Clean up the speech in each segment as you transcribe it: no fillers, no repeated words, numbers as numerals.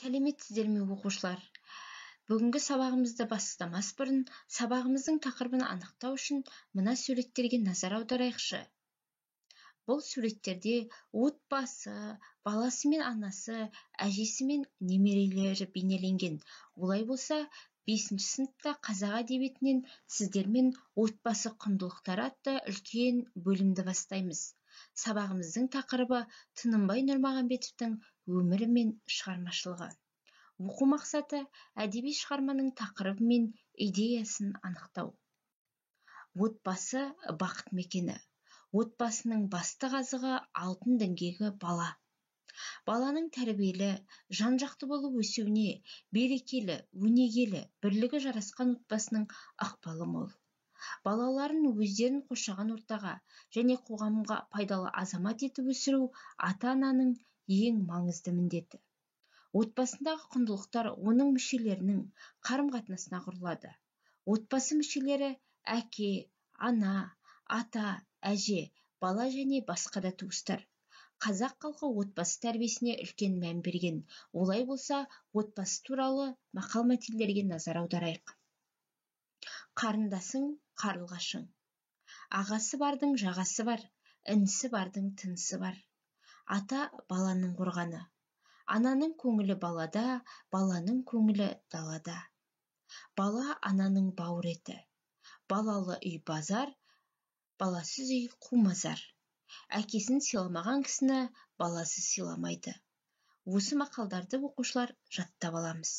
Сәлеметсіздер ме оқушылар? Бүгінгі сабағымызды бастамас бұрын сабағымыздың тақырыбын анықтау үшін мына суреттерге назар аударайықшы. Бұл суреттерде отбасы, баласы мен анасы, әжесі мен немерелері бейнеленген. Олай болса, 5-ші сыныпта қазақ әдебиетінен сіздермен отбасы құндылықтары атты үлкен бөлімді бастаймыз. Сабағымыздың тақырыбы Тынымбай Нұрмағамбетовтің өмірі мен шығармашылығы. Оқу мақсаты әдеби шығарманың тақырыбы мен идеясын анықтау. Отбасы бақыт мекені. Отбасының басты қазығы, алтын діңгегі бала. Баланың тәрбиелі, жан-жақты болып өсуіне берекелі, өнегелі, бірлігі жарасқан отбасының ықпалы мол. Балаларын өздерін қоршаған ортаға және қоғамға пайдалы азамат етіп өсіру ата-ананың ең маңызды міндеті. Отбасындағы құндылықтар оның мүшелерінің қарым-қатынасына құрылады. Отбасы мүшелері әке, ана, ата, әже, бала және басқа да туыстар. Қазақ халқы отбасы тәрбиесіне үлкен мән берген. Олай болса, отбасы туралы мақал-мәтелдерге назар аударайық. Қарындасың қарлығашың. Ағасы бардың жағасы бар, інісі бардың тынысы бар. Ата баланың қорғаны. Ананың көңілі балада, баланың көңілі далада. Бала ананың бауыр еті. Балалы үй базар, баласыз үй қумазар. Әкесін сыйламаған кісіні баласы сыйламайды. Осы мақалдарды оқушылар жаттап аламыз.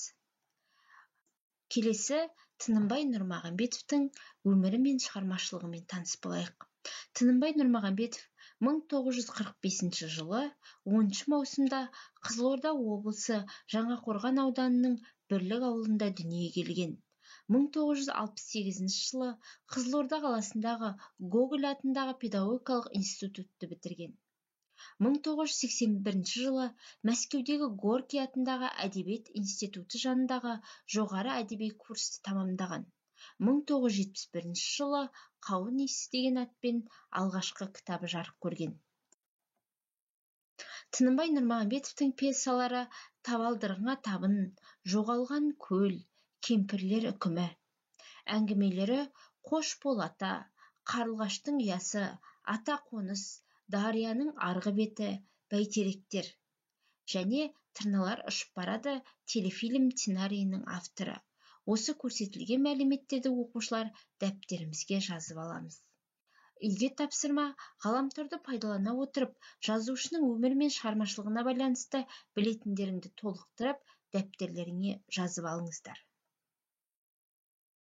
Келесі Тынымбай Нұрмағамбетовтің өмірі мен шығармашылығымен таныс болайық. Тынымбай Нұрмағамбетов 1945 жылы 10 маусымда Қызылорда облысы Жаңақорған ауданының Бірлік ауылында дүниеге келген. 1968 жылы Қызылорда қаласындағы Гоголь атындағы педагогикалық институтты бітірген. 1981 жылы Мәскеудегі Горький атындағы әдебиет институты жанындағы жоғары әдеби курсты тамамдаған. 1971 жылы Қауын иісі деген атпен алғашқы кітабы жарық көрген. Тынымбай Нұрмағамбетовтің пьесалары Табалдырығыңа табын, Жоғалған көл, Кемпірлер үкімі. Әңгімелері Қош бол ата, Қарлығаштың ұясы, Ата қоныс, Дарияның арғы беті, Бәйтеректер және Тырналар ұшып барады телефильм сценарийінің авторы. Осы көрсетілген мәліметтерді оқушылар дәптерімізге жазып аламыз. Үйге тапсырма: ғаламторды пайдалана отырып, жазушының өмірі мен шығармашылығына байланысты білетіндеріңді толықтырып, дәптерлеріңе жазып алыңыздар.